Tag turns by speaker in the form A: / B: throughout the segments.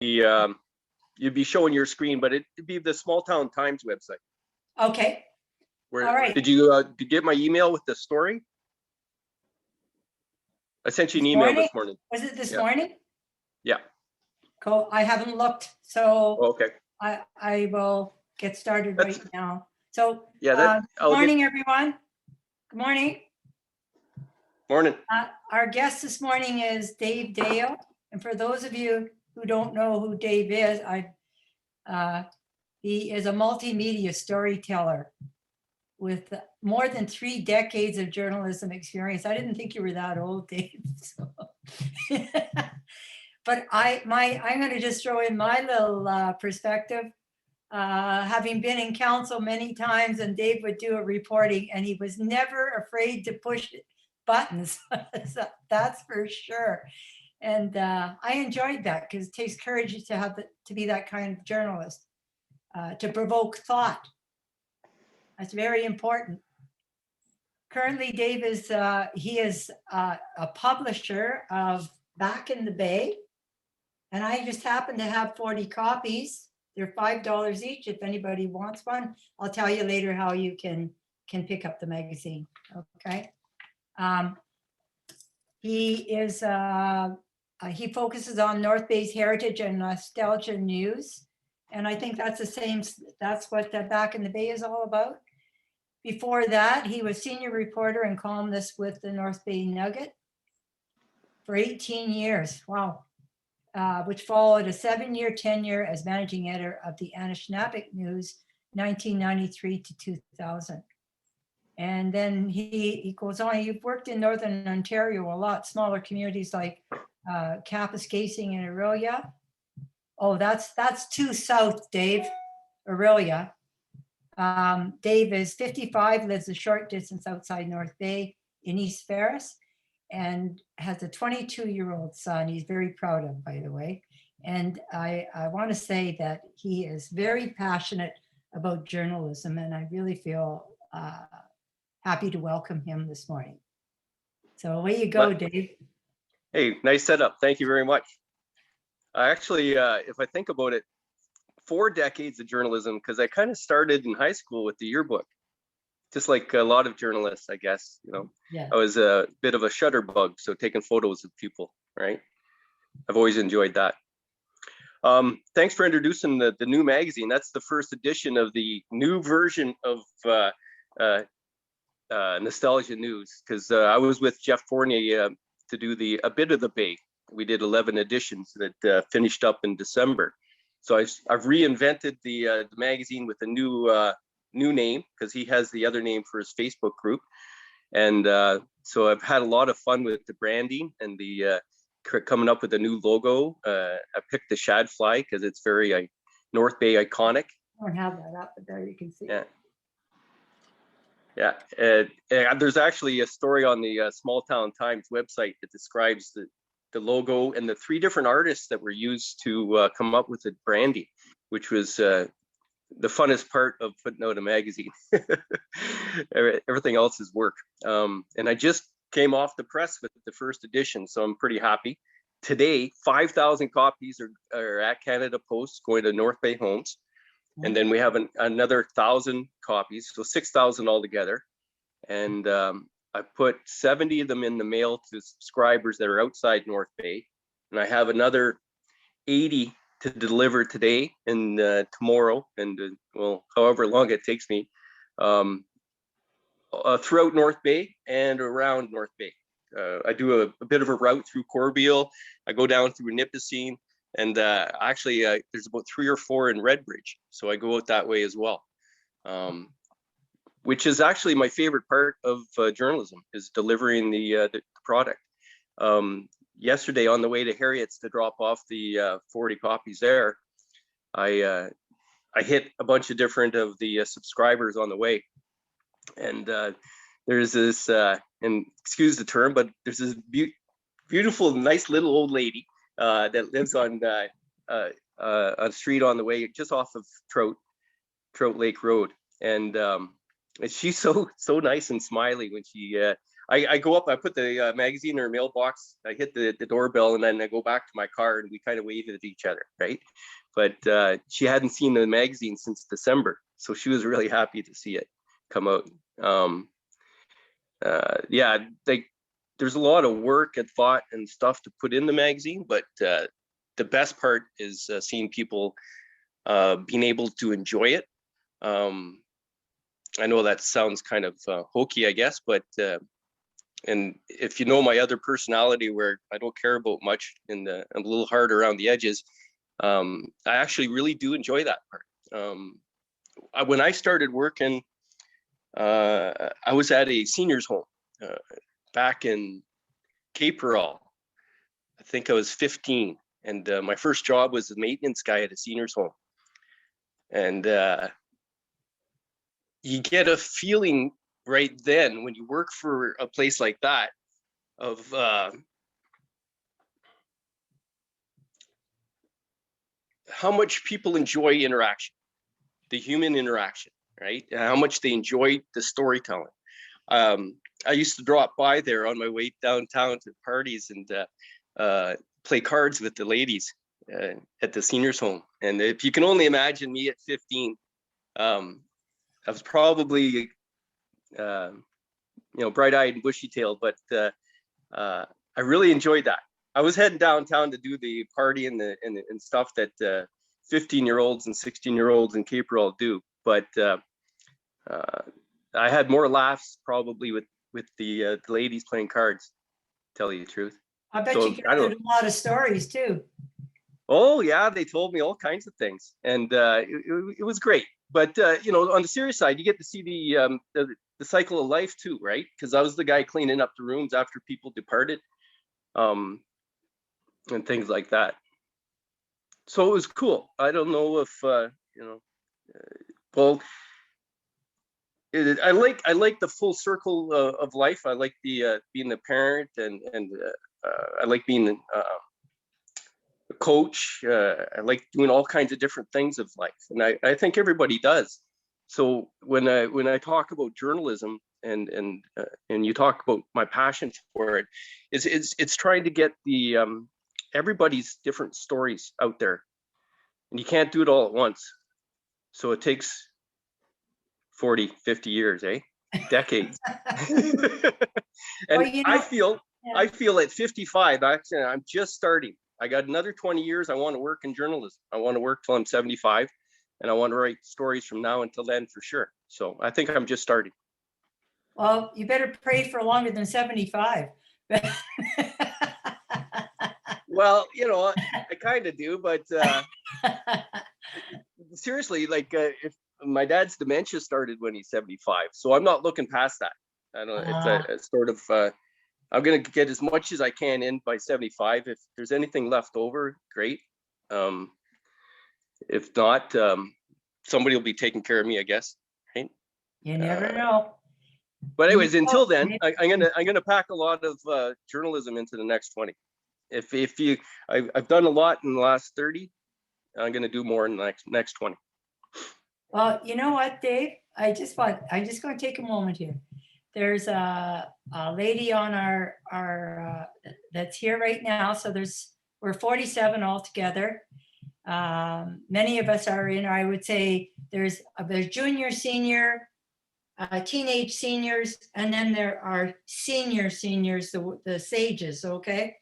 A: you'd be showing your screen, but it'd be the Small Town Times website.
B: Okay.
A: Where,
B: all right.
A: Did you get my email with the story? I sent you an email this morning.
B: Was it this morning?
A: Yeah.
B: Cool. I haven't looked, so
A: Okay.
B: I will get started right now. So,
A: yeah,
B: good morning, everyone. Good morning.
A: Morning.
B: Our guest this morning is Dave Dale. And for those of you who don't know who Dave is, he is a multimedia storyteller with more than 3 decades of journalism experience. I didn't think you were that old, Dave. So. But I'm going to just throw in my little perspective. Having been in council many times, and Dave would do a reporting, and he was never afraid to push buttons. So that's for sure. And I enjoyed that because it takes courage to be that kind of journalist, to provoke thought. That's very important. Currently, Dave is a publisher of Back in the Bay, and I just happen to have 40 copies. They're $5 each if anybody wants one. I'll tell you later how you can pick up the magazine. Okay. He focuses on North Bay's heritage and nostalgia news, and I think that's what Back in the Bay is all about. Before that, he was senior reporter and columnist with the North Bay Nugget for 18 years. Wow. Which followed a 7-year tenure as managing editor of the Anishinabek News, 1993 to 2000. And then he goes on, you've worked in Northern Ontario a lot, smaller communities like Kapuskasing and Orillia. Oh, that's too south, Dave, Orillia. Dave is 55, lives a short distance outside North Bay in East Ferris, and has a 22-year-old son he's very proud of, by the way. And I want to say that he is very passionate about journalism, and I really feel happy to welcome him this morning. So away you go, Dave.
A: Hey, nice setup. Thank you very much. Actually, if I think about it, 4 decades of journalism, because I kind of started in high school with the yearbook, just like a lot of journalists, I guess.
B: Yeah.
A: I was a bit of a shutterbug, so taking photos of people, right? I've always enjoyed that. Thanks for introducing the new magazine. That's the first edition of the new version of Nostalgia News, because I was with Jeff Fournier to do a bit of the Bay. We did 11 editions that finished up in December. So I've reinvented the magazine with a new name, because he has the other name for his Facebook group. And so I've had a lot of fun with the branding and the coming up with a new logo. I picked the shadfly because it's very North Bay iconic.
B: I don't have that up, but there you can see.
A: Yeah. There's actually a story on the Small Town Times website that describes the logo and the 3 different artists that were used to come up with the branding, which was the funnest part of putting out a magazine. Everything else is work. And I just came off the press with the first edition, so I'm pretty happy. Today, 5,000 copies are at Canada Post going to North Bay homes. And then we have another 1,000 copies, so 6,000 altogether. And I put 70 of them in the mail to subscribers that are outside North Bay. And I have another 80 to deliver today and tomorrow, and well, however long it takes me, throughout North Bay and around North Bay. I do a bit of a route through Corbeil. I go down through Nipissing, and actually there's about 3 or 4 in Redbridge, so I go out that way as well. Which is actually my favorite part of journalism, is delivering the product. Yesterday on the way to Harriet's to drop off the 40 copies there, I hit a bunch of different of the subscribers on the way. And there's this, and excuse the term, but there's this beautiful, nice little old lady that lives on a street on the way just off of Trout Lake Road. And she's so nice and smiley when I go up, I put the magazine in her mailbox, I hit the doorbell, and then I go back to my car, and we kind of wave at each other, right? But she hadn't seen the magazine since December, so she was really happy to see it come out. Yeah, there's a lot of work and thought and stuff to put in the magazine, but the best part is seeing people being able to enjoy it. I know that sounds kind of hokey, I guess, but and if you know my other personality, where I don't care about much and I'm a little hard around the edges, I actually really do enjoy that part. When I started working, I was at a seniors home back in Corbeil. I think I was 15, and my first job was the maintenance guy at a seniors home. And you get a feeling right then when you work for a place like that of how much people enjoy interaction, the human interaction, right? And how much they enjoy the storytelling. I used to drop by there on my way downtown to parties and play cards with the ladies at the seniors home. And if you can only imagine me at 15, I was probably, bright-eyed and bushy-tailed, but I really enjoyed that. I was heading downtown to do the party and stuff that 15-year-olds and 16-year-olds in Corbeil do, but I had more laughs probably with the ladies playing cards, to tell you the truth.
B: I bet you gathered a lot of stories too.
A: Oh yeah, they told me all kinds of things, and it was great. But on the serious side, you get to see the cycle of life too, right? Because I was the guy cleaning up the rooms after people departed, and things like that. So it was cool. I don't know if well, I like the full circle of life. I like the being the parent, and I like being a coach. I like doing all kinds of different things of life, and I think everybody does. So when I talk about journalism and you talk about my passion for it, it's trying to get the everybody's different stories out there, and you can't do it all at once. So it takes 40, 50 years, decades. And
B: Well,
A: I feel at 55, actually, I'm just starting. I got another 20 years. I want to work in journalism. I want to work till I'm 75, and I want to write stories from now until then for sure. So I think I'm just starting.
B: Well, you better pray for longer than 75.
A: Well, I kind of do, but seriously, if my dad's dementia started when he's 75, so I'm not looking past that. I don't. It's sort of. I'm gonna get as much as I can in by 75. If there's anything left over, great. If not, somebody will be taking care of me, I guess. Right?
B: You never know.
A: But anyways, until then, I'm gonna pack a lot of journalism into the next 20. I've done a lot in the last 30. I'm gonna do more in the next 20.
B: Well, you know what, Dave? I'm just going to take a moment here. There's a lady on our that's here right now. So we're 47 altogether. Many of us are in, I would say there's junior, senior, teenage seniors, and then there are seniors, the sages, okay?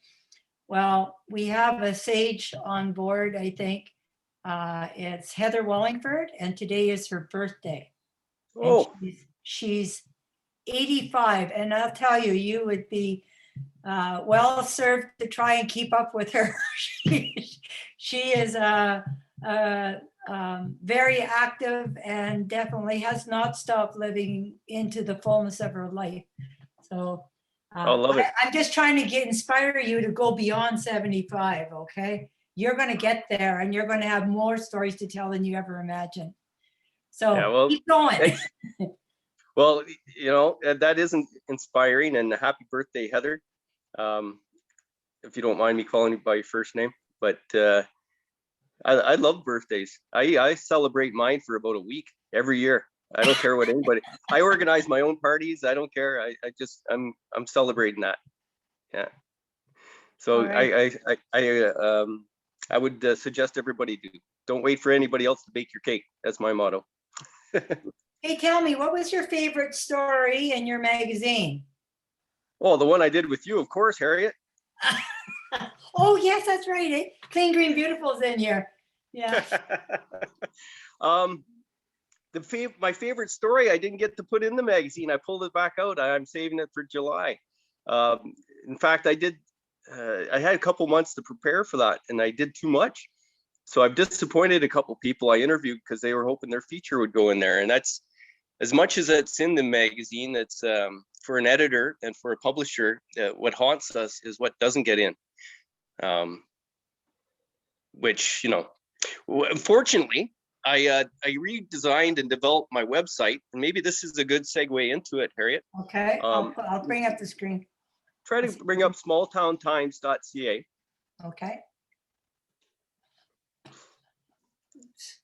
B: Well, we have a sage on board, I think. It's Heather Wallingford, and today is her birthday.
A: Oh,
B: and she's 85, and I'll tell you, you would be well served to try and keep up with her. She is very active and definitely has not stopped living into the fullness of her life. So
A: I love it.
B: I'm just trying to inspire you to go beyond 75, okay? You're going to get there, and you're going to have more stories to tell than you ever imagined. So yeah, well, keep going.
A: Well, that isn't inspiring, and happy birthday, Heather. If you don't mind me calling you by your first name, but I love birthdays. I celebrate mine for about a week every year. I don't care what anybody. I organize my own parties. I don't care. I'm celebrating that. Yeah. So
B: All right.
A: I would suggest everybody don't wait for anybody else to bake your cake. That's my motto.
B: Hey, tell me, what was your favorite story in your magazine?
A: Oh, the one I did with you, of course, Harriet.
B: Oh, yes, that's right. Clean Green Beautiful's in here. Yeah.
A: My favorite story I didn't get to put in the magazine. I pulled it back out. I'm saving it for July. In fact, I had a couple months to prepare for that, and I did too much. So I've disappointed a couple people I interviewed because they were hoping their feature would go in there. And that's, as much as it's in the magazine, it's for an editor and for a publisher, what haunts us is what doesn't get in. Which, unfortunately, I redesigned and developed my website, and maybe this is a good segue into it, Harriet.
B: Okay, I'll bring up the screen.
A: Try to bring up smalltowntimes.ca.
B: Okay. Oops.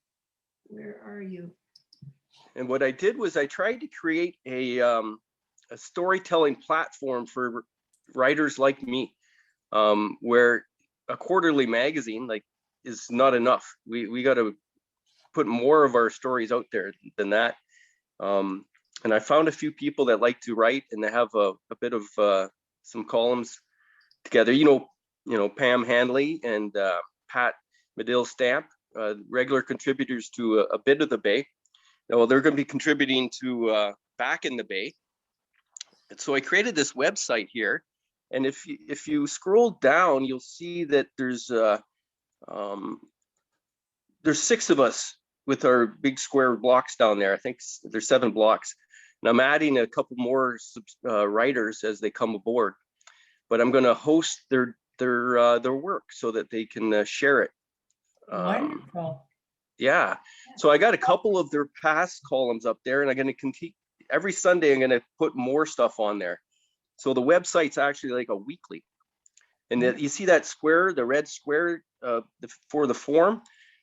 B: Where are you?
A: And what I did was I tried to create a storytelling platform for writers like me, where a quarterly magazine is not enough. We got to put more of our stories out there than that. And I found a few people that like to write, and they have a bit of some columns together. Pam Hanley and Pat Medill Stamp, regular contributors to a bit of the Bay. Well, they're going to be contributing to Back in the Bay. And so I created this website here, and if you scroll down, you'll see that there's 6 of us with our big square blocks down there. I think there's 7 blocks, and I'm adding a couple more writers as they come aboard. But I'm going to host their work so that they can share it.
B: Wonderful.
A: Yeah. So I got a couple of their past columns up there, and I'm going to continue every Sunday. I'm going to put more stuff on there. So the website's actually like a weekly. And you see that square, the red square for the form,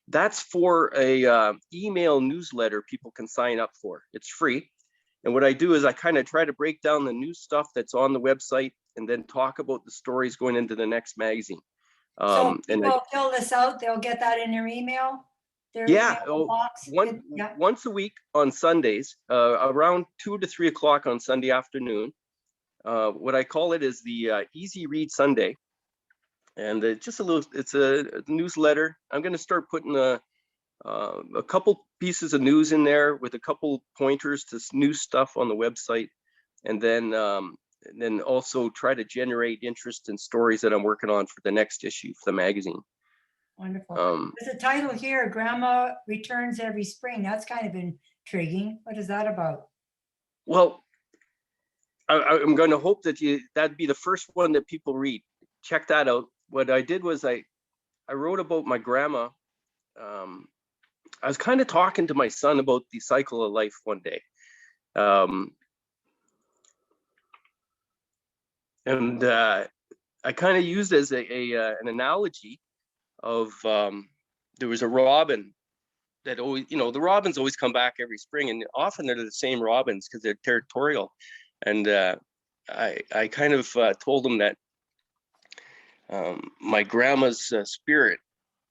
A: that's for a email newsletter people can sign up for. It's free. And what I do is I kind of try to break down the new stuff that's on the website and then talk about the stories going into the next magazine.
B: So people fill this out, they'll get that in their email?
A: Yeah,
B: box?
A: once a week on Sundays, around 2 to 3 o'clock on Sunday afternoon. What I call it is the Easy Read Sunday. And it's a newsletter. I'm going to start putting a couple pieces of news in there with a couple pointers to new stuff on the website. And then also try to generate interest in stories that I'm working on for the next issue for the magazine.
B: Wonderful. There's a title here, Grandma Returns Every Spring. That's kind of intriguing. What is that about?
A: Well, I'm going to hope that that'd be the first one that people read. Check that out. What I did was I wrote about my grandma. I was kind of talking to my son about the cycle of life one day. And I kind of used as an analogy of there was a robin that always, the robins always come back every spring, and often they're the same robins because they're territorial. And I kind of told him that my grandma's spirit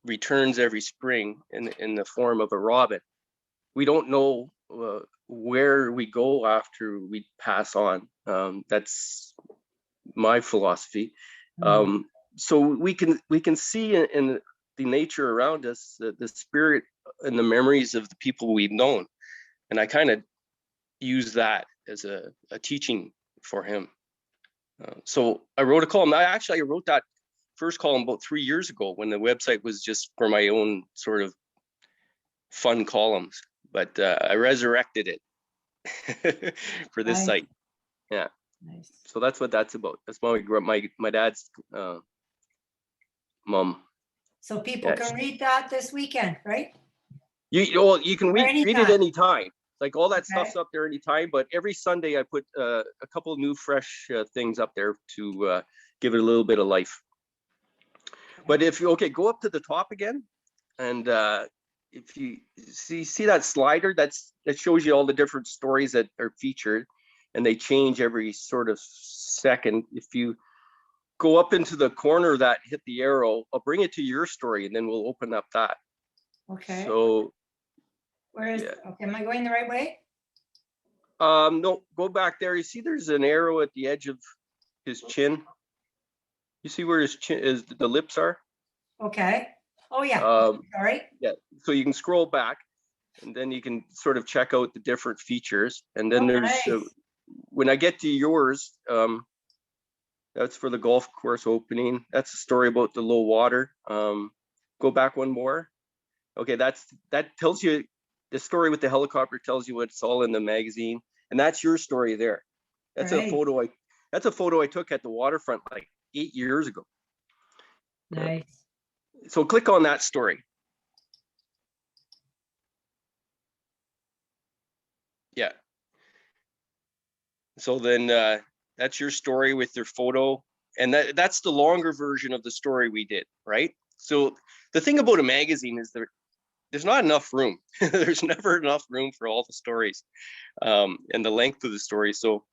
A: returns every spring in the form of a robin. We don't know where we go after we pass on. That's my philosophy. So we can see in the nature around us the spirit and the memories of the people we've known, and I kind of use that as a teaching for him. So I wrote a column. I wrote that first column about 3 years ago when the website was just for my own sort of fun columns, but I resurrected it for this site. Yeah. Nice. So that's what that's about. That's my dad's mom.
B: So people can read that this weekend, right?
A: You can read it anytime. Like all that stuff's up there anytime, but every Sunday I put a couple of new fresh things up there to give it a little bit of life. But if you go up to the top again, and if you see that slider, that shows you all the different stories that are featured, and they change every sort of second. If you go up into the corner that hit the arrow, I'll bring it to your story, and then we'll open up that.
B: Okay.
A: So
B: Where is,
A: yeah.
B: okay, am I going the right way?
A: No, go back there. You see there's an arrow at the edge of his chin. You see where his chin is, the lips are?
B: Okay. Oh, yeah.
A: All
B: right.
A: Yeah, so you can scroll back, and then you can sort of check out the different features. And then
B: Oh,
A: there's,
B: nice.
A: when I get to yours, that's for the golf course opening. That's a story about the low water. Go back one more. Okay, that tells you, the story with the helicopter tells you what's all in the magazine, and that's your story there. That's
B: Right.
A: a photo I took at the waterfront like 8 years ago.
B: Nice.
A: So click on that story. Yeah. So then that's your story with your photo, and that's the longer version of the story we did, right? So the thing about a magazine is there's not enough room. There's never enough room for all the stories, and the length of the story. So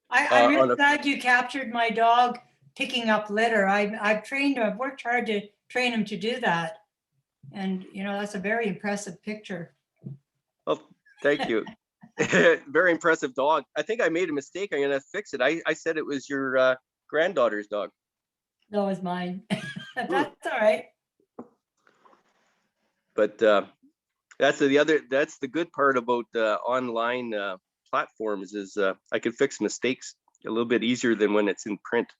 B: I'm really glad you captured my dog picking up litter. I've trained him, I've worked hard to train him to do that. And, you know, that's a very impressive picture.
A: Oh, thank you. Very impressive dog. I think I made a mistake. I'm gonna fix it. I said it was your granddaughter's dog.
B: That was mine. That's all right.
A: But that's the good part about online platforms is I can fix mistakes a little bit easier than when it's in print.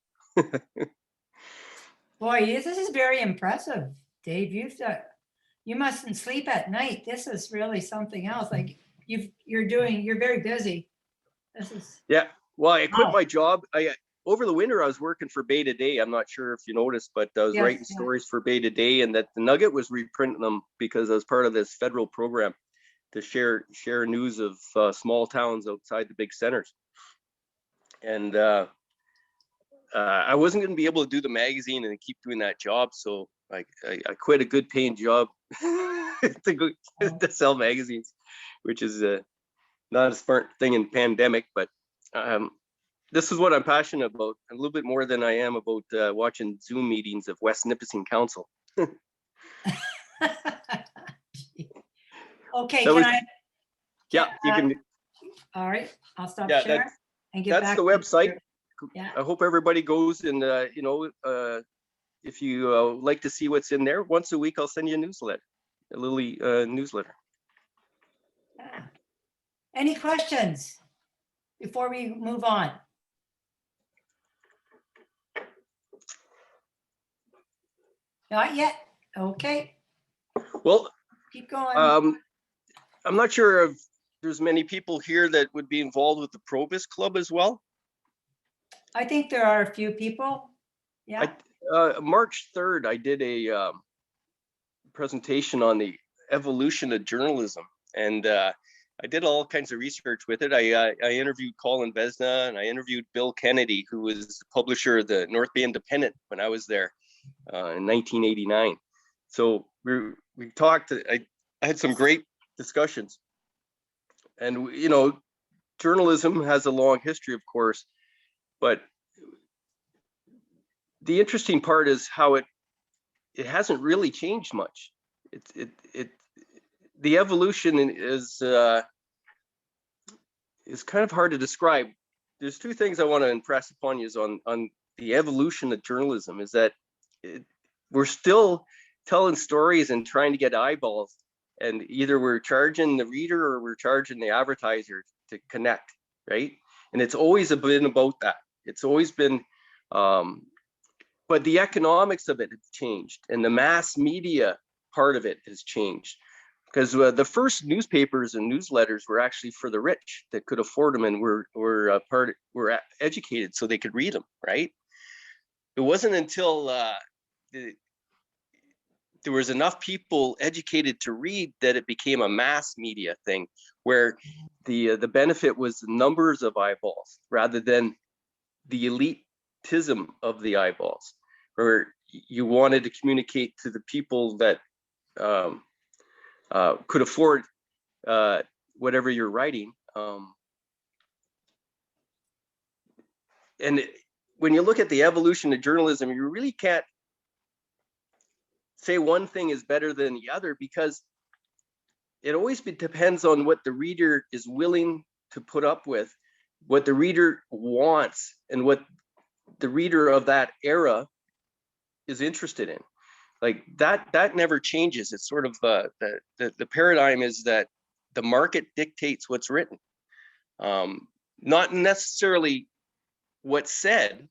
B: Boy, this is very impressive, Dave. You mustn't sleep at night. This is really something else. Like you're very busy. This is,
A: yeah. Well, I quit
B: wow.
A: my job. Over the winter I was working for Bay Today. I'm not sure if you noticed, but I was writing stories for Bay Today, and that the Nugget was reprinting them because I was part of this federal program to share news of small towns outside the big centers. And I wasn't going to be able to do the magazine and keep doing that job, so I quit a good paying job to sell magazines, which is not a smart thing in pandemic. But this is what I'm passionate about, a little bit more than I am about watching Zoom meetings of West Nipissing Council.
B: Okay,
A: yeah, you can.
B: All right, I'll stop sharing and get back.
A: That's the website.
B: Yeah.
A: I hope everybody goes and if you like to see what's in there, once a week I'll send you a newsletter, a little newsletter.
B: Yeah. Any questions before we move on? Not yet. Okay.
A: Well,
B: keep going.
A: I'm not sure if there's many people here that would be involved with the Provis Club as well.
B: I think there are a few people. Yeah.
A: March 3rd, I did a presentation on the evolution of journalism, and I did all kinds of research with it. I interviewed Colin Vesna, and I interviewed Bill Kennedy, who was the publisher of the North Bay Independent when I was there in 1989. So we talked. I had some great discussions, and journalism has a long history, of course, but the interesting part is how it hasn't really changed much. The evolution is kind of hard to describe. There's two things I want to impress upon you on the evolution of journalism is that we're still telling stories and trying to get eyeballs, and either we're charging the reader or we're charging the advertiser to connect, right? And it's always been about that. It's always been, but the economics of it has changed, and the mass media part of it has changed. Because the first newspapers and newsletters were actually for the rich that could afford them and were educated so they could read them, right? It wasn't until there was enough people educated to read that it became a mass media thing, where the benefit was the numbers of eyeballs rather than the elitism of the eyeballs, where you wanted to communicate to the people that could afford whatever you're writing. And when you look at the evolution of journalism, you really can't say one thing is better than the other, because it always depends on what the reader is willing to put up with, what the reader wants, and what the reader of that era is interested in. Like that never changes. It's sort of the paradigm is that the market dictates what's written, not necessarily what's said,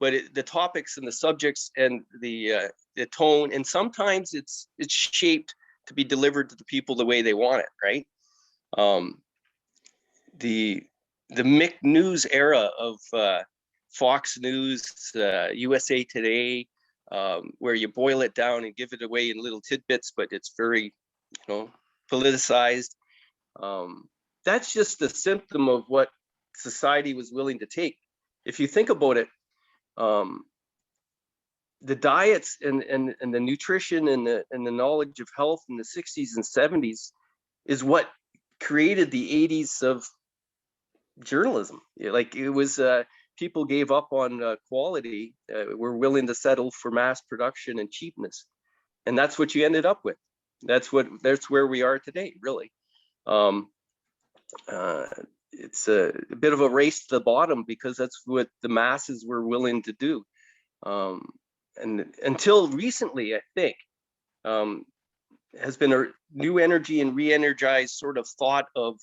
A: but the topics and the subjects and the tone, and sometimes it's shaped to be delivered to the people the way they want it, right? The Mick News era of Fox News, USA Today, where you boil it down and give it away in little tidbits, but it's very, politicized. That's just a symptom of what society was willing to take. If you think about it, the diets and the nutrition and the knowledge of health in the 60s and 70s is what created the 80s of journalism. Like, it was people gave up on quality, were willing to settle for mass production and cheapness, and that's what you ended up with. That's where we are today, really. It's a bit of a race to the bottom, because that's what the masses were willing to do. And until recently, I think, has been a new energy and re-energized sort of thought of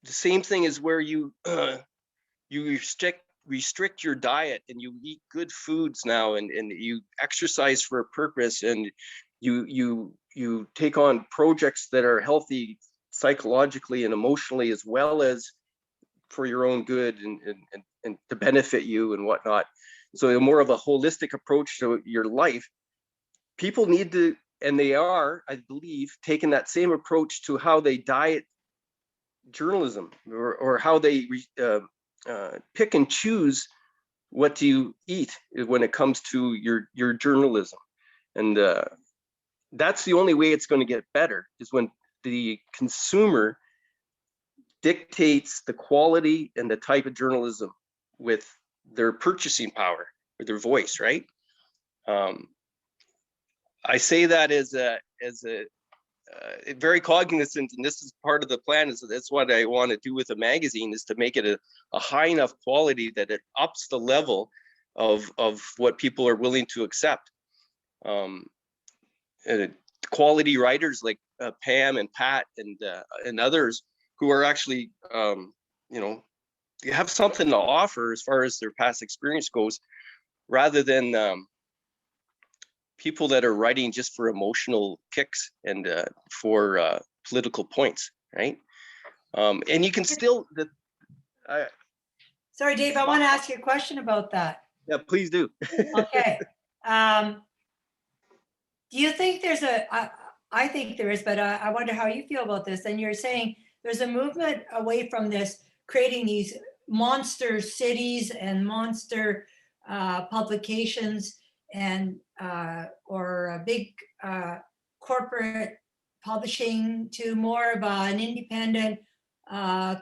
A: the same thing as where you restrict your diet, and you eat good foods now, and you exercise for a purpose, and you take on projects that are healthy psychologically and emotionally, as well as for your own good and to benefit you and whatnot. So more of a holistic approach to your life. People need to, and they are, I believe, taking that same approach to how they diet journalism, or how they pick and choose what you eat when it comes to your journalism. And that's the only way it's going to get better, is when the consumer dictates the quality and the type of journalism with their purchasing power, with their voice, right? I say that as a very cognizant, and this is part of the plan, is that's what I want to do with the magazine, is to make it a high enough quality that it ups the level of what people are willing to accept. Quality writers like Pam and Pat and others who are actually, have something to offer as far as their past experience goes, rather than people that are writing just for emotional kicks and for political points, right? And you can still.
B: Sorry, Dave, I want to ask you a question about that.
A: Yeah, please do.
B: Okay. Do you think there's I think there is, but I wonder how you feel about this. And you're saying there's a movement away from this, creating these monster cities and monster publications, and or a big corporate publishing, to more of an independent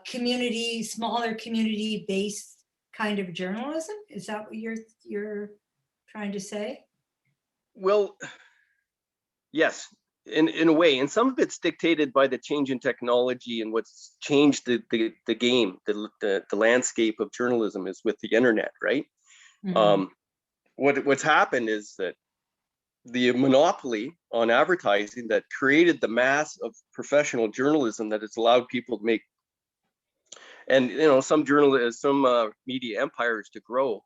B: community, smaller community based kind of journalism. Is that what you're trying to say?
A: Well, yes, in a way, and some of it's dictated by the change in technology, and what's changed the game, the landscape of journalism is with the internet, right? Mm-hmm. What's happened is that the monopoly on advertising that created the mass of professional journalism that has allowed people to make, and some media empires to grow,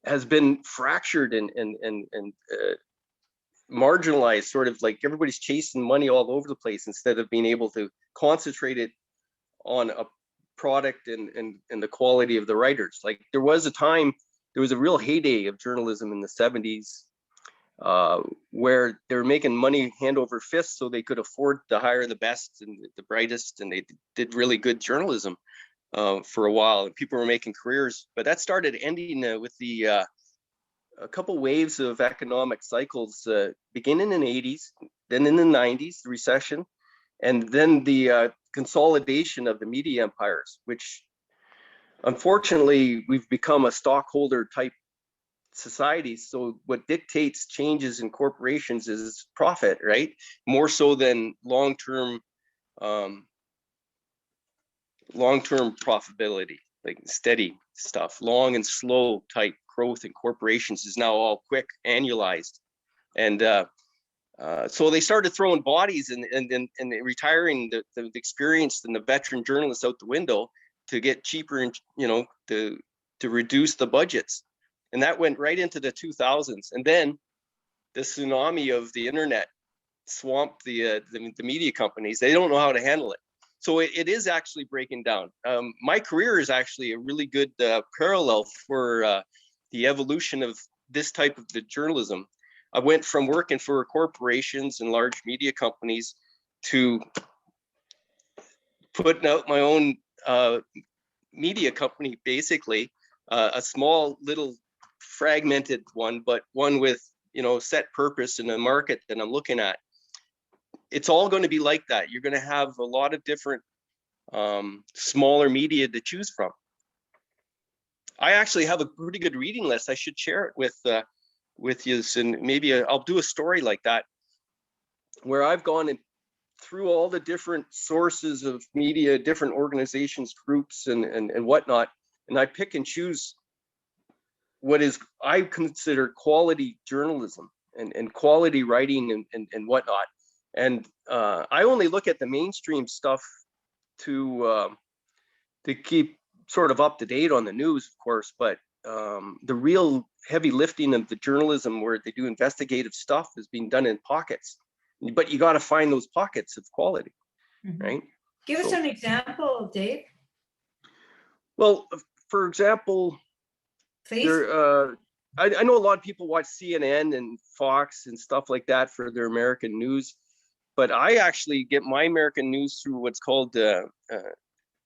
A: has been fractured and marginalized, sort of like everybody's chasing money all over the place instead of being able to concentrate it on a product and the quality of the writers. Like, there was a real heyday of journalism in the 70s, where they were making money hand over fist so they could afford to hire the best and the brightest, and they did really good journalism for a while, and people were making careers. But that started ending with the a couple waves of economic cycles, beginning in the 80s, then in the 90s, the recession, and then the consolidation of the media empires, which unfortunately we've become a stockholder type society. So what dictates changes in corporations is profit, right? More so than long-term profitability, like steady stuff. Long and slow type growth in corporations is now all quick, annualized. And so they started throwing bodies and retiring the experienced and the veteran journalists out the window to get cheaper and, to reduce the budgets. And that went right into the 2000s. And then the tsunami of the internet swamped the media companies. They don't know how to handle it. So it is actually breaking down. My career is actually a really good parallel for the evolution of this type of the journalism. I went from working for corporations and large media companies to putting out my own media company, basically, a small little fragmented one, but one with, set purpose in the market that I'm looking at. It's all going to be like that. You're going to have a lot of different smaller media to choose from. I actually have a pretty good reading list. I should share it with you, and maybe I'll do a story like that, where I've gone through all the different sources of media, different organizations, groups, and whatnot, and I pick and choose what is I consider quality journalism and quality writing and whatnot. And I only look at the mainstream stuff to keep sort of up to date on the news, of course, but the real heavy lifting of the journalism where they do investigative stuff is being done in pockets. But you got to find those pockets of quality, right?
B: Give us an example, Dave.
A: Well, for example,
B: please.
A: I know a lot of people watch CNN and Fox and stuff like that for their American news, but I actually get my American news through what's called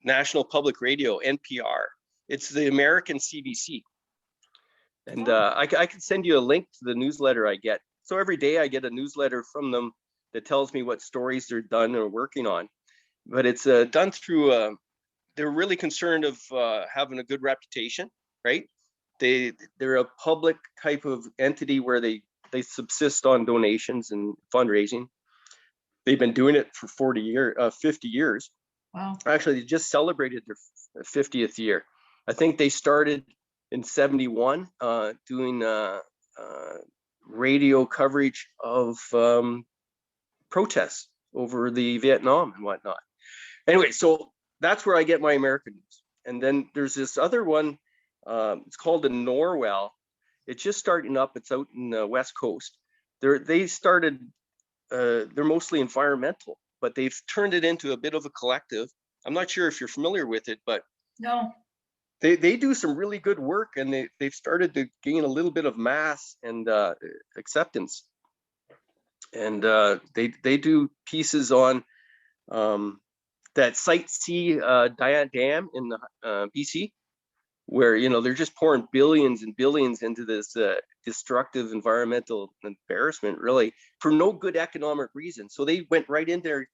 A: National Public Radio, NPR. It's the American CBC. And I can send you a link to the newsletter I get. So every day I get a newsletter from them that tells me what stories they're done or working on. But it's done through, they're really concerned of having a good reputation, right? They're a public type of entity where they subsist on donations and fundraising. They've been doing it for 50 years.
B: Wow.
A: Actually, they just celebrated their 50th year. I think they started in 71 doing radio coverage of protests over the Vietnam and whatnot. Anyway, so that's where I get my American news. And then there's this other one, it's called the Norwell. It's just starting up. It's out in the West Coast. They started, they're mostly environmental, but they've turned it into a bit of a collective. I'm not sure if you're familiar with it, but
B: no.
A: They do some really good work, and they've started to gain a little bit of mass and acceptance. And they do pieces on that Site C Dam in BC, where they're just pouring billions and billions into this destructive environmental embarrassment, really, for no good economic reason. So they went right in there,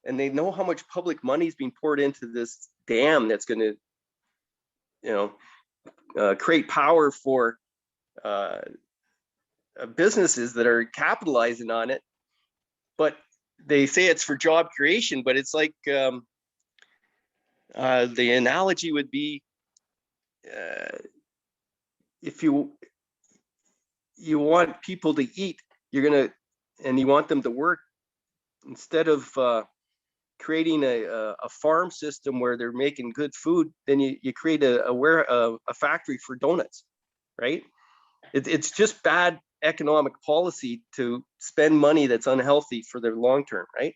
A: and they know how much public money is being poured into this dam that's going to create power for businesses that are capitalizing on it. But they say it's for job creation, but it's like the analogy would be if you want people to eat, and you want them to work, instead of creating a farm system where they're making good food, then you create a factory for donuts, right? It's just bad economic policy to spend money that's unhealthy for the long term, right?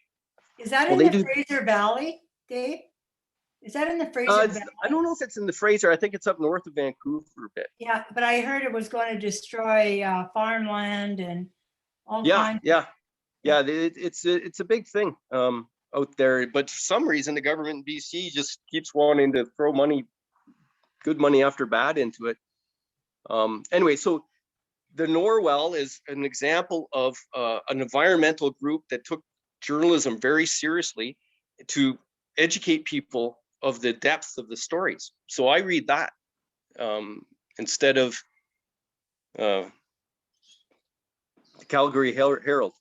B: Is that in the Fraser Valley, Dave? Is that in the Fraser Valley?
A: I don't know if it's in the Fraser. I think it's up north of Vancouver a bit.
B: Yeah, but I heard it was going to destroy farmland and all kinds.
A: Yeah. It's a big thing out there, but for some reason the government in BC just keeps wanting to throw good money after bad into it. Anyway, so the Norwell is an example of an environmental group that took journalism very seriously to educate people of the depth of the stories. So I read that instead of the Calgary Herald.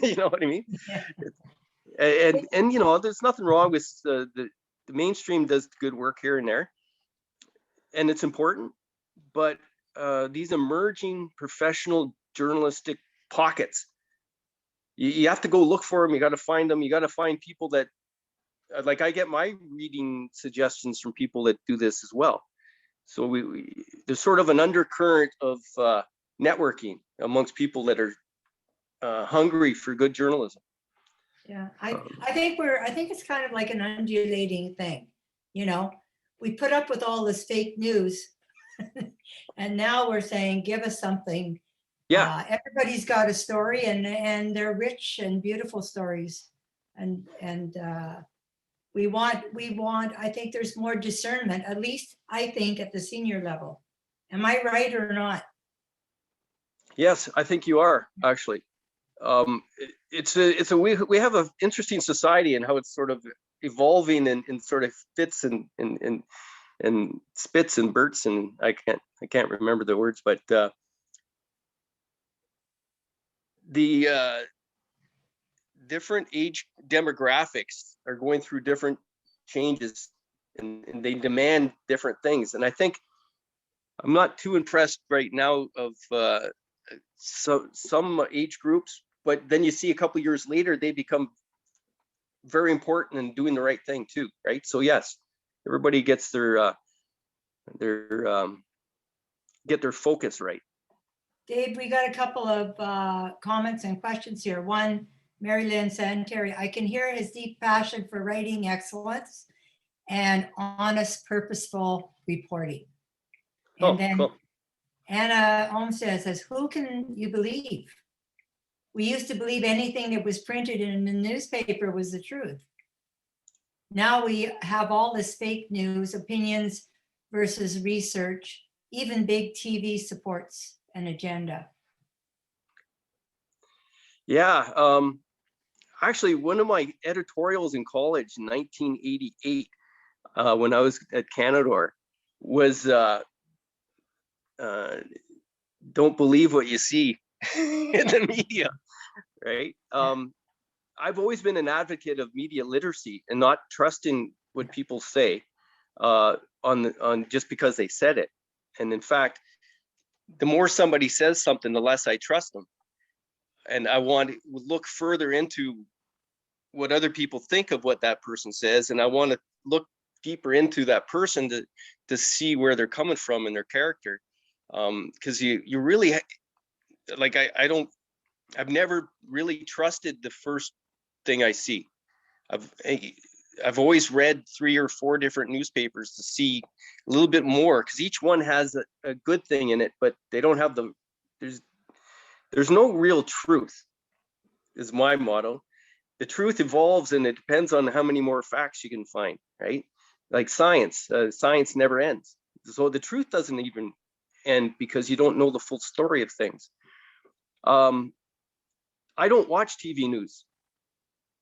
A: You know what I mean?
B: Yeah.
A: And you know, there's nothing wrong with the mainstream does good work here and there, and it's important, but these emerging professional journalistic pockets, you have to go look for them. You got to find them. You got to find people that, like, I get my reading suggestions from people that do this as well. So there's sort of an undercurrent of networking amongst people that are hungry for good journalism.
B: Yeah, I think it's kind of like an undulating thing. You know, we put up with all this fake news and now we're saying, give us something.
A: Yeah.
B: Everybody's got a story, and they're rich and beautiful stories. And we want, I think there's more discernment, at least I think at the senior level. Am I right or not?
A: Yes, I think you are, actually. We have an interesting society and how it's sort of evolving and sort of fits and spits and burts, and I can't remember the words, but the different age demographics are going through different changes, and they demand different things. And I think I'm not too impressed right now of some age groups, but then you see a couple years later they become very important and doing the right thing too, right? So yes, everybody gets their get their focus right.
B: Dave, we got a couple of comments and questions here. One, Mary Lynn Santerry, I can hear his deep passion for writing excellence and honest, purposeful reporting. And then
A: Cool.
B: Anna Olmsted says, who can you believe? We used to believe anything that was printed in the newspaper was the truth. Now we have all this fake news, opinions versus research, even big TV supports an agenda.
A: Yeah, actually, one of my editorials in college in 1988, when I was at Canadore, was don't believe what you see in the media, right? I've always been an advocate of media literacy and not trusting what people say on just because they said it. And in fact, the more somebody says something, the less I trust them. And I want to look further into what other people think of what that person says. And I want to look deeper into that person to see where they're coming from in their character. Because you really, like, I've never really trusted the first thing I see. I've always read 3 or 4 different newspapers to see a little bit more, because each one has a good thing in it, but they don't have there's no real truth, is my motto. The truth evolves, and it depends on how many more facts you can find, right? Like science never ends. So the truth doesn't even end because you don't know the full story of things. I don't watch TV news.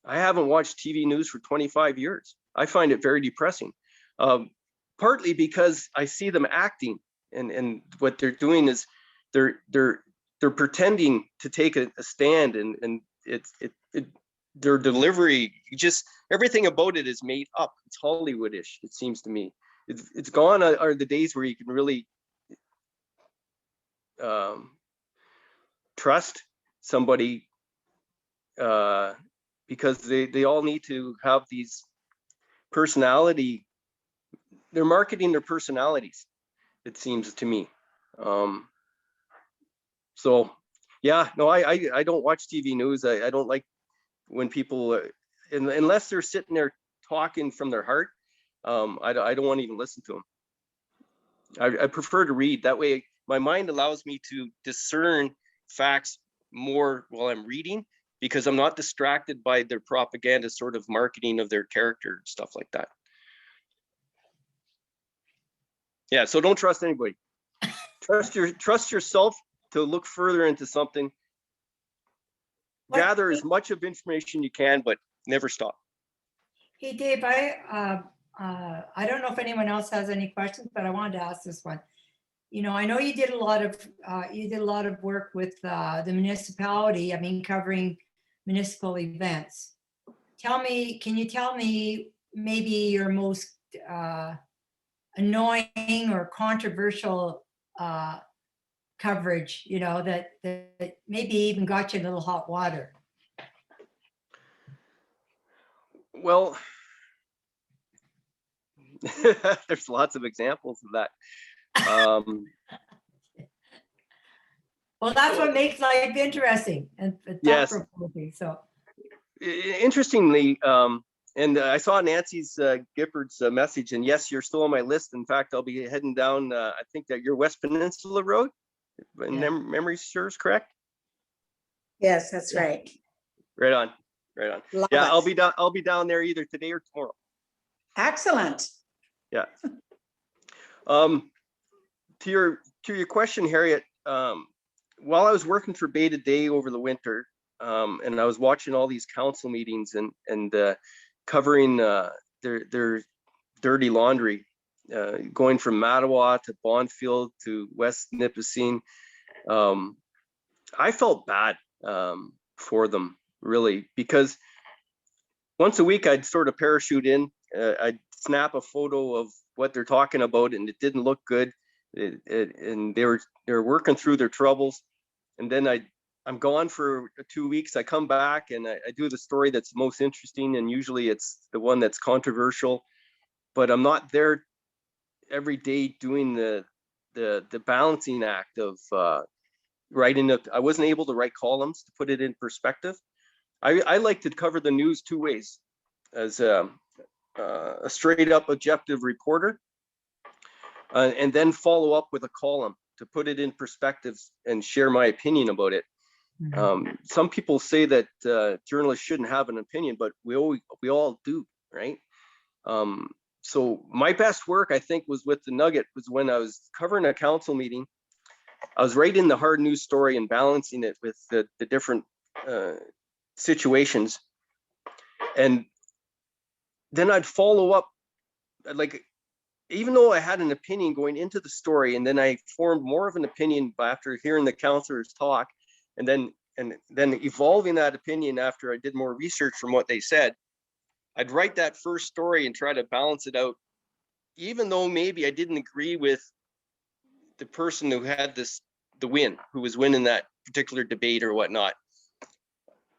A: I haven't watched TV news for 25 years. I find it very depressing, partly because I see them acting, and what they're doing is they're pretending to take a stand, and their delivery, just everything about it is made up. It's Hollywoodish, it seems to me. It's gone are the days where you can really trust somebody, because they all need to have these personality. They're marketing their personalities, it seems to me. So yeah, no, I don't watch TV news. I don't like when people, unless they're sitting there talking from their heart, I don't want to even listen to them. I prefer to read. That way my mind allows me to discern facts more while I'm reading, because I'm not distracted by their propaganda sort of marketing of their character and stuff like that. Yeah, so don't trust anybody. Trust yourself to look further into something, gather as much of information you can, but never stop.
B: Hey, Dave, I don't know if anyone else has any questions, but I wanted to ask this one. You know, I know you did a lot of work with the municipality. I mean, covering municipal events. Can you tell me maybe your most annoying or controversial coverage? You know, that maybe even got you in a little hot water.
A: Well, there's lots of examples of that.
B: Well, that's what makes life interesting and
A: Yes.
B: thought-provoking. So
A: Interestingly, and I saw Nancy's Gifford's message, and yes, you're still on my list. In fact, I'll be heading down, I think that your West Peninsula Road, if memory serves correct.
C: Yes, that's right.
A: Right on, right on.
C: Love
A: Yeah,
C: it.
A: I'll be down there either today or tomorrow.
C: Excellent.
A: Yeah. To your question, Harriet, while I was working for Bay to Day over the winter, and I was watching all these council meetings and covering their dirty laundry, going from Mattawa to Bondfield to West Nipissing, I felt bad for them, really, because once a week I'd sort of parachute in, I'd snap a photo of what they're talking about, and it didn't look good, and they were working through their troubles, and then I'm gone for 2 weeks. I come back and I do the story that's most interesting, and usually it's the one that's controversial, but I'm not there every day doing the balancing act of writing it. I wasn't able to write columns to put it in perspective. I like to cover the news two ways, as a straight up objective reporter, and then follow up with a column to put it in perspective and share my opinion about it. Some people say that journalists shouldn't have an opinion, but we all do, right? So my best work, I think, was with the Nugget, was when I was covering a council meeting. I was writing the hard news story and balancing it with the different situations, and then I'd follow up, like, even though I had an opinion going into the story, and then I formed more of an opinion after hearing the counselors talk, and then evolving that opinion after I did more research from what they said, I'd write that first story and try to balance it out, even though maybe I didn't agree with the person who had the win, who was winning that particular debate or whatnot.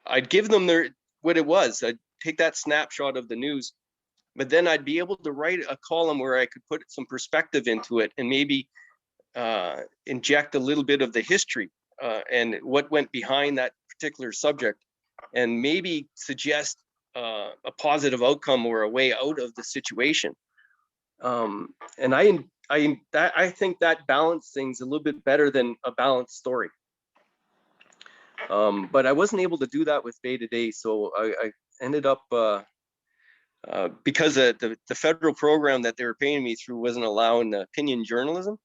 A: I'd give them what it was. I'd take that snapshot of the news, but then I'd be able to write a column where I could put some perspective into it, and maybe inject a little bit of the history and what went behind that particular subject, and maybe suggest a positive outcome or a way out of the situation. And I think that balanced things a little bit better than a balanced story. But I wasn't able to do that with Bay to Day, so I ended up, because the federal program that they were paying me through wasn't allowing opinion journalism.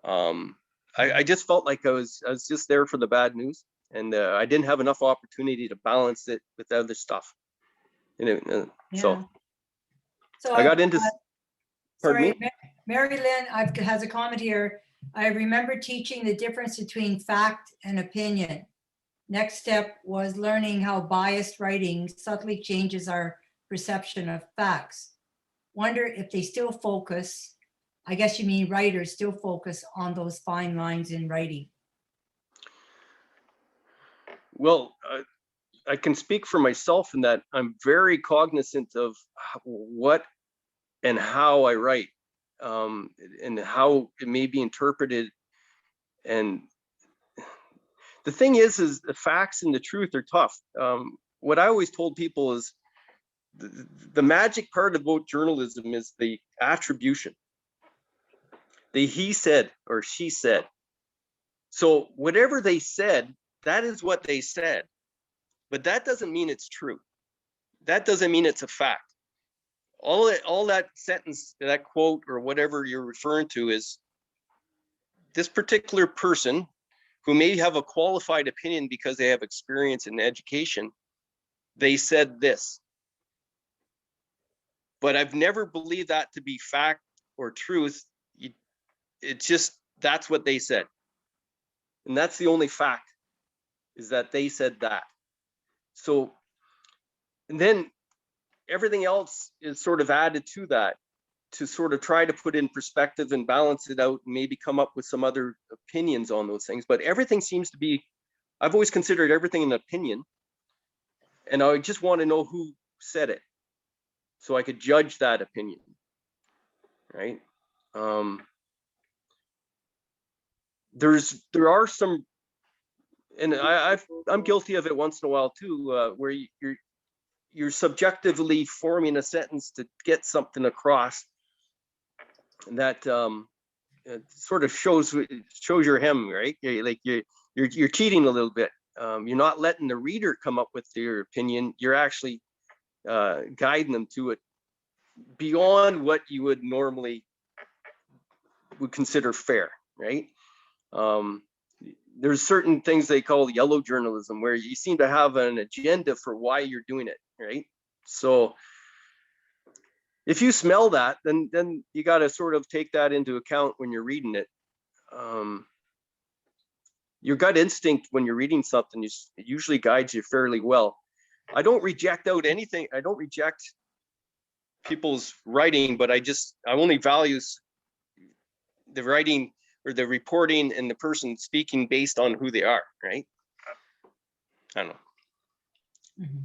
A: I just felt like I was just there for the bad news, and I didn't have enough opportunity to balance it with other stuff. So I got into.
B: Sorry, Mary Lynn has a comment here. I remember teaching the difference between fact and opinion. Next step was learning how biased writing subtly changes our perception of facts. Wonder if they still focus, I guess you mean writers still focus on those fine lines in writing.
A: Well, I can speak for myself in that I'm very cognizant of what and how I write, and how it may be interpreted. And the thing is the facts and the truth are tough. What I always told people is the magic part about journalism is the attribution. The he said or she said. So whatever they said, that is what they said. But that doesn't mean it's true. That doesn't mean it's a fact. All that sentence, that quote, or whatever you're referring to, is this particular person who may have a qualified opinion because they have experience in education, they said this. But I've never believed that to be fact or truth. It's just, that's what they said. And that's the only fact, is that they said that. So, and then everything else is sort of added to that to sort of try to put in perspective and balance it out and maybe come up with some other opinions on those things. But everything seems to be, I've always considered everything an opinion. And I just want to know who said it so I could judge that opinion, right? There are some, and I'm guilty of it once in a while too, where you're subjectively forming a sentence to get something across that it sort of shows your hem, right? Like you're cheating a little bit. You're not letting the reader come up with their opinion. You're actually guiding them to it beyond what you would normally would consider fair, right? There's certain things they call yellow journalism where you seem to have an agenda for why you're doing it, right? So if you smell that, then you got to sort of take that into account when you're reading it. Your gut instinct when you're reading something it usually guides you fairly well. I don't reject out anything. I don't reject people's writing, but I only value the writing or the reporting and the person speaking based on who they are, right? I don't know.
B: Mhm.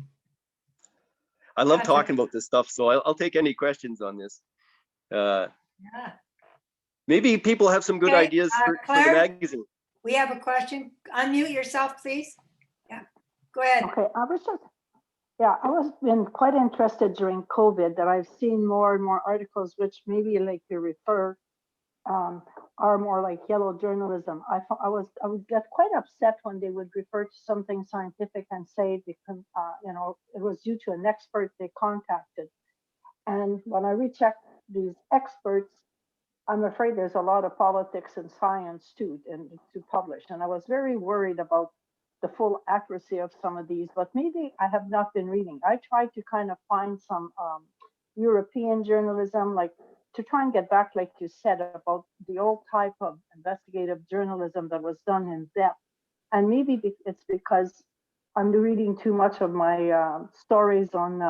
A: I love
B: Gotcha.
A: talking about this stuff, so I'll take any questions on this.
B: Yeah.
A: Maybe people have some good
B: Okay,
A: ideas for the
B: Claire?
A: magazine.
B: We have a question. Unmute yourself, please. Yeah, go ahead.
D: Okay, I was been quite interested during COVID that I've seen more and more articles which maybe like you refer are more like yellow journalism. I would get quite upset when they would refer to something scientific and say because it was due to an expert they contacted. And when I rechecked these experts, I'm afraid there's a lot of politics and science too, and to publish. And I was very worried about the full accuracy of some of these, but maybe I have not been reading. I tried to kind of find some European journalism, like to try and get back, like you said, about the old type of investigative journalism that was done in depth. And maybe it's because I'm reading too much of my stories on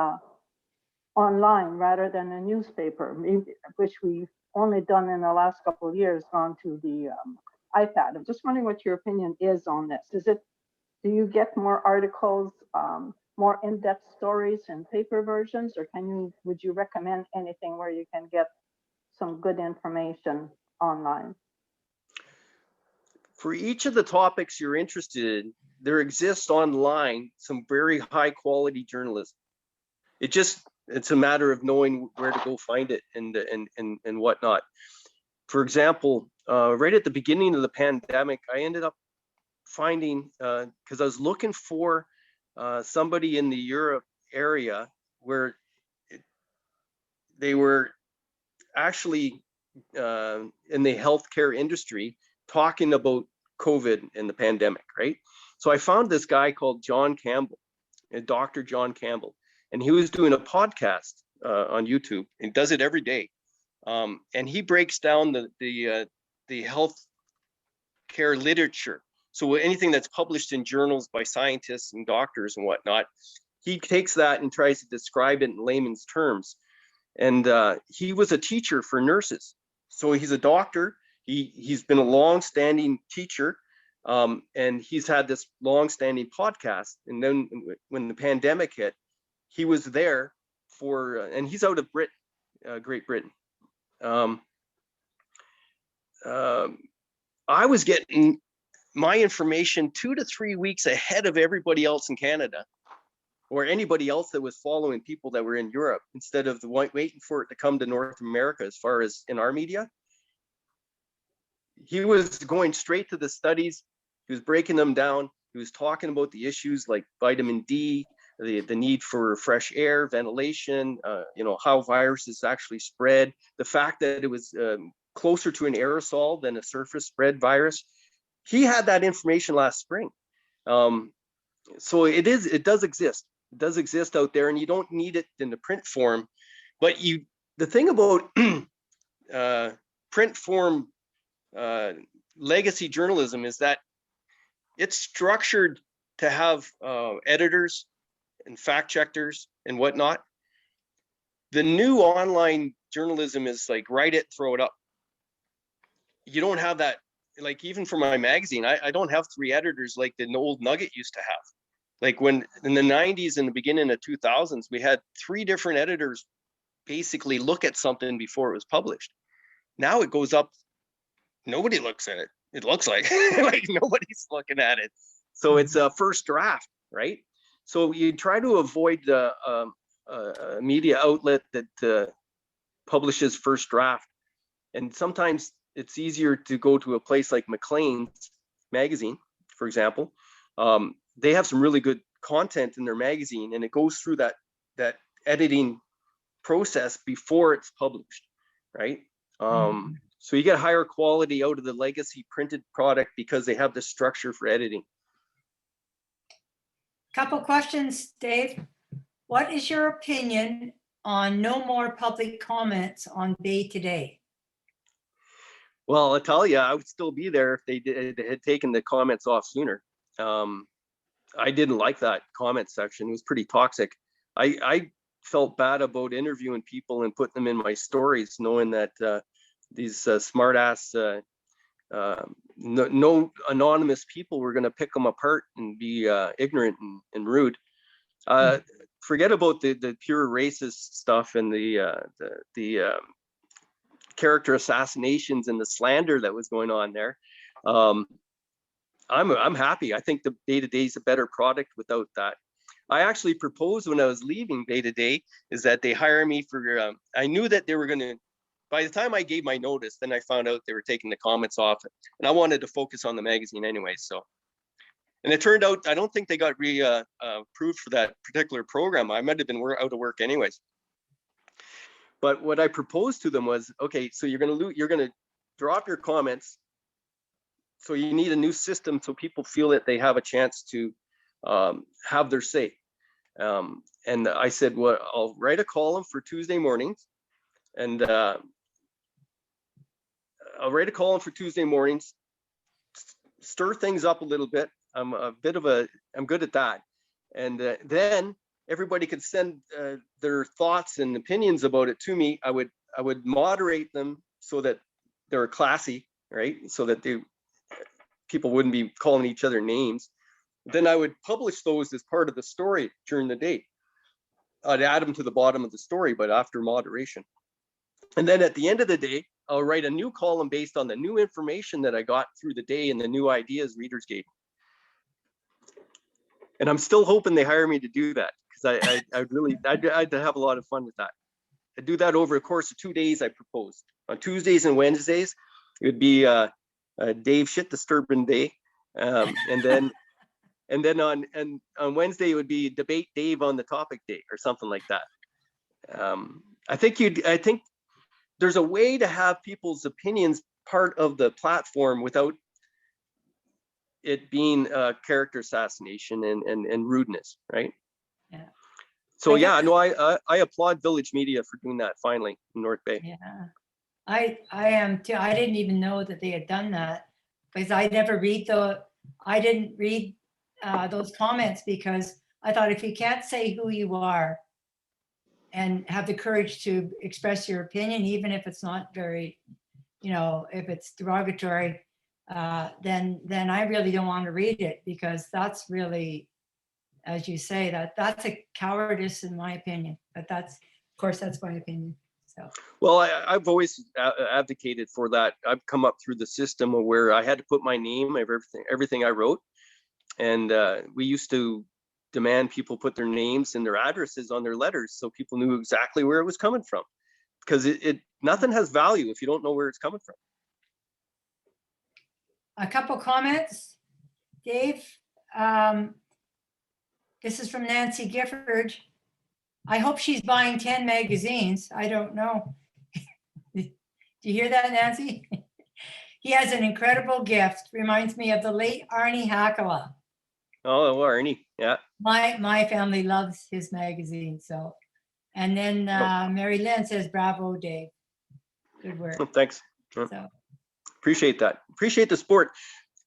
D: online rather than a newspaper, which we've only done in the last couple of years, gone to the iPad. I'm just wondering what your opinion is on this. Do you get more articles, more in-depth stories in paper versions, or would you recommend anything where you can get some good information online?
A: For each of the topics you're interested in, there exists online some very high quality journalism. It's a matter of knowing where to go find it and whatnot. For example, right at the beginning of the pandemic, I ended up finding, because I was looking for somebody in the Europe area where they were actually in the healthcare industry talking about COVID and the pandemic, right? So I found this guy called John Campbell, Dr. John Campbell, and he was doing a podcast on YouTube. He does it every day, and he breaks down the health care literature. So anything that's published in journals by scientists and doctors and whatnot, he takes that and tries to describe it in layman's terms. And he was a teacher for nurses. So he's a doctor. He's been a long-standing teacher, and he's had this long-standing podcast. And then when the pandemic hit, he was there for, and he's out of Britain, Great Britain. I was getting my information 2 to 3 weeks ahead of everybody else in Canada, or anybody else that was following people that were in Europe, instead of waiting for it to come to North America. As far as in our media, he was going straight to the studies. He was breaking them down. He was talking about the issues like vitamin D, the need for fresh air, ventilation, how viruses actually spread, the fact that it was closer to an aerosol than a surface spread virus. he had that information last spring. So it does exist. It does exist out there, and you don't need it in the print form. But the thing about print form legacy journalism is that it's structured to have editors and fact checkers and whatnot. The new online journalism is like write it, throw it up. You don't have that. Like even for my magazine, I don't have 3 editors like the old Nugget used to have. Like when in the 90s and the beginning of 2000s, we had 3 different editors basically look at something before it was published. Now it goes up, nobody looks at it. It looks like like nobody's looking at it. So it's a first draft, right? So you try to avoid a media outlet that publishes first draft. And sometimes it's easier to go to a place like Maclean's magazine, for example. They have some really good content in their magazine, and it goes through that editing process before it's published, right? So you get higher quality out of the legacy printed product because they have the structure for editing.
B: Couple questions, Dave. What is your opinion on no more public comments on Bay Today?
A: Well, I'll tell you, I would still be there if they had taken the comments off sooner. I didn't like that comment section. It was pretty toxic. I felt bad about interviewing people and putting them in my stories, knowing that these smart ass, no anonymous people were going to pick them apart and be ignorant and rude. Forget about the pure racist stuff and the character assassinations and the slander that was going on there. I'm happy. I think the Bay Today is a better product without that. I actually proposed when I was leaving Bay Today is that they hire me for. I knew that they were going to. By the time I gave my notice, then I found out they were taking the comments off, and I wanted to focus on the magazine anyway. So, and it turned out I don't think they got approved for that particular program. I might have been out of work anyways. But what I proposed to them was, okay, so you're going to drop your comments. So you need a new system so people feel that they have a chance to have their say. And I said, well, I'll write a column for Tuesday mornings, and I'll write a column for Tuesday mornings, stir things up a little bit. I'm good at that. And then everybody could send their thoughts and opinions about it to me. I would moderate them so that they're classy, right? So that people wouldn't be calling each other names. Then I would publish those as part of the story during the day. I'd add them to the bottom of the story, but after moderation. And then at the end of the day, I'll write a new column based on the new information that I got through the day and the new ideas readers gave me. And I'm still hoping they hire me to do that, because I'd have a lot of fun with that. I'd do that over a course of 2 days. I proposed on Tuesdays and Wednesdays. It would be a Dave shit disturbing day, and then on Wednesday it would be debate Dave on the topic day or something like that. I think there's a way to have people's opinions part of the platform without it being character assassination and rudeness, right?
B: Yeah.
A: So yeah, no, I applaud Village Media for doing that finally in North Bay.
B: Yeah, I am too. I didn't even know that they had done that, because I didn't read those comments, because I thought if you can't say who you are and have the courage to express your opinion, even if it's not very, if it's derogatory, then I really don't want to read it, because that's really, as you say, that's a cowardice in my opinion. But of course, that's my opinion. So. Well,
A: I've always advocated for that. I've come up through the system where I had to put my name of everything I wrote, and we used to demand people put their names and their addresses on their letters so people knew exactly where it was coming from, because nothing has value if you don't know where it's coming from.
B: A couple comments, Dave. This is from Nancy Gifford. I hope she's buying 10 magazines. I don't know. Do you hear that, Nancy? He has an incredible gift. Reminds me of the late Arnie Hackala.
A: Oh, Arnie, yeah.
B: My family loves his magazine. So, and then Mary Lynn says, "Bravo, Dave. Good work."
A: Thanks.
B: So,
A: Appreciate that. Appreciate the support.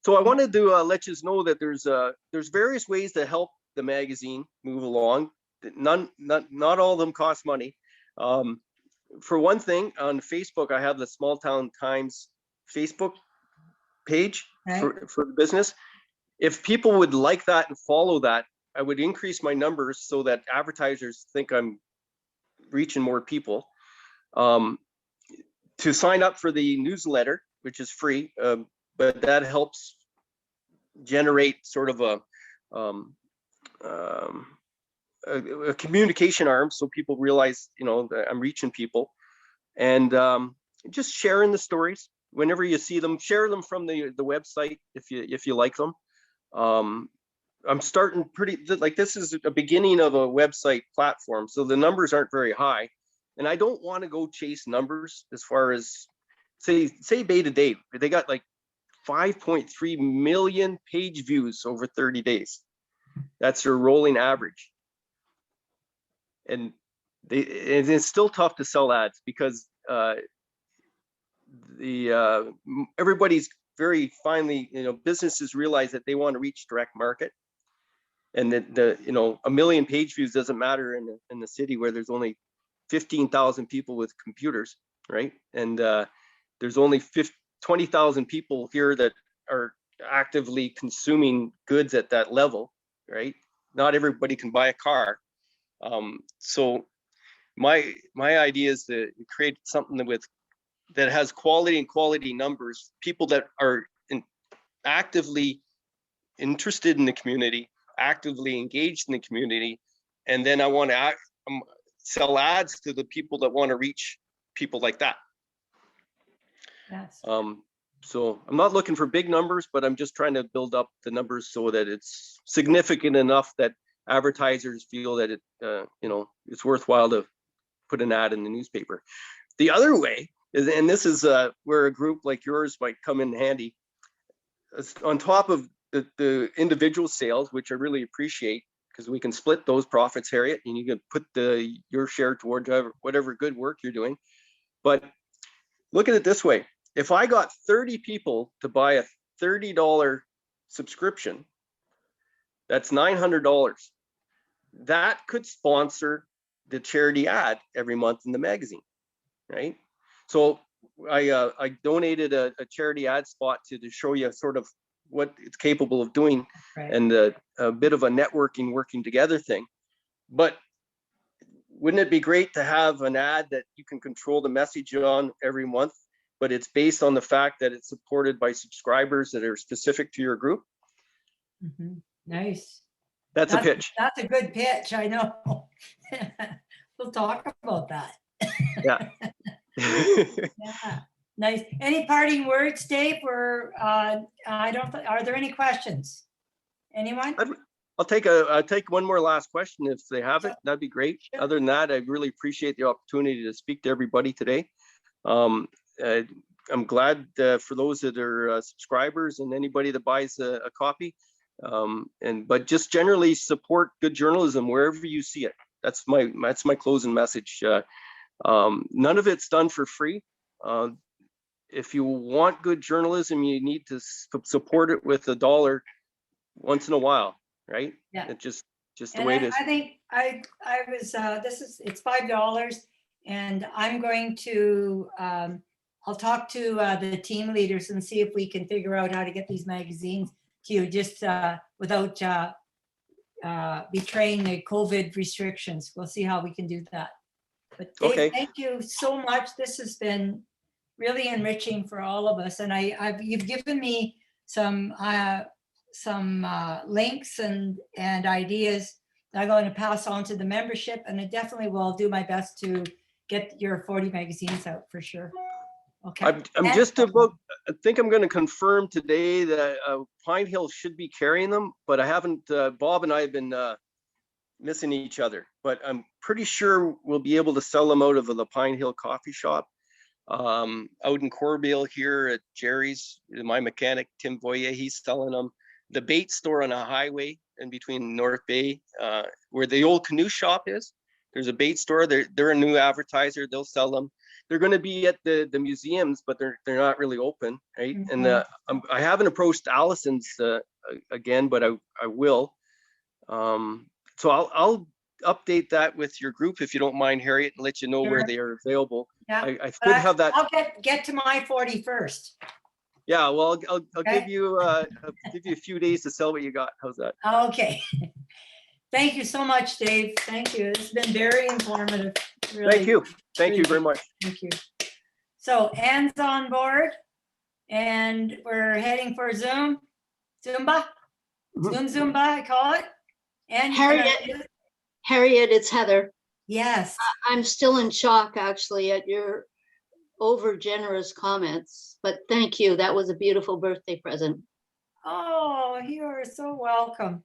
A: So I wanted to let you know that there's various ways to help the magazine move along. Not all of them cost money. For one thing, on Facebook, I have the Small Town Times Facebook page for the business. If people would like that and follow that, I would increase my numbers so that advertisers think I'm reaching more people. To sign up for the newsletter, which is free, but that helps generate sort of a communication arm, so people realize, that I'm reaching people, and just sharing the stories whenever you see them. Share them from the website if you like them. I'm starting this is a beginning of a website platform, so the numbers aren't very high, and I don't want to go chase numbers as far as say Bay to Date. They got like 5.3 million page views over 30 days. That's their rolling average. And it's still tough to sell ads because everybody's very finally, businesses realize that they want to reach direct market, and that a million page views doesn't matter in the city where there's only 15,000 people with computers, right? And there's only 20,000 people here that are actively consuming goods at that level, right? Not everybody can buy a car. So my idea is to create something that has quality numbers, people that are actively interested in the community, actively engaged in the community, and then I want to sell ads to the people that want to reach people like that.
B: yes.
A: So I'm not looking for big numbers, but I'm just trying to build up the numbers so that it's significant enough that advertisers feel that it's worthwhile to put an ad in the newspaper. The other way is, and this is where a group like yours might come in handy, on top of the individual sales, which I really appreciate, because we can split those profits, Harriet, and you can put your share towards whatever good work you're doing. But look at it this way. If I got 30 people to buy a $30 subscription, that's $900. That could sponsor the charity ad every month in the magazine, right? So I donated a charity ad spot to show you sort of what it's capable of doing,
B: Right.
A: and a bit of a networking, working together thing. But wouldn't it be great to have an ad that you can control the message on every month, but it's based on the fact that it's supported by subscribers that are specific to your group?
B: Nice.
A: That's a pitch.
B: That's a good pitch. I know. We'll talk about that.
A: Yeah.
B: Yeah. Nice. Any parting words, Dave? Or are there any questions? Anyone?
A: I'll take one more last question if they have it. That'd be great.
B: Sure.
A: Other than that, I really appreciate the opportunity to speak to everybody today. I'm glad for those that are subscribers and anybody that buys a copy. But just generally support good journalism wherever you see it. That's my closing message. None of it's done for free. If you want good journalism, you need to support it with $1 once in a while, right?
B: Yeah.
A: It's just the
B: And
A: way it is.
B: I think I was, it's $5, and I'm going to, I'll talk to the team leaders and see if we can figure out how to get these magazines to you just without betraying the COVID restrictions. We'll see how we can do that. But Dave,
A: Okay.
B: thank you so much. This has been really enriching for all of us. And you've given me some links and ideas that I'm going to pass on to the membership, and I definitely will do my best to get your 40 magazines out for sure. Okay.
A: I'm just about, I think I'm going to confirm today that Pine Hill should be carrying them, but I haven't, Bob and I have been missing each other, but I'm pretty sure we'll be able to sell them out of the Pine Hill coffee shop. Out in Corbeil here at Jerry's, my mechanic, Tim Voye, he's selling them. The bait store on a highway in between North Bay, where the old canoe shop is. There's a bait store. They're a new advertiser. They'll sell them. They're going to be at the museums, but they're not really open, right? And I haven't approached Allison's again, but I will. So I'll update that with your group if you don't mind, Harriet, and let you know where
B: Sure.
A: they are available.
B: Yeah,
A: I
B: but
A: could have that.
B: I'll get to my 40 first.
A: Yeah, well, I'll
B: Okay.
A: give you a few days to sell what you got. How's that?
B: Okay. Thank you so much, Dave. Thank you. It's been very informative. Really.
A: Thank you. Thank you
B: really
A: very much.
B: Thank you. So Anne's on board and we're heading for Zumba. Zumba, I call it. And
E: Harriet, it's Heather.
B: yes.
E: I'm still in shock actually at your over generous comments, but thank you. That was a beautiful birthday present.
B: Oh, you are so welcome.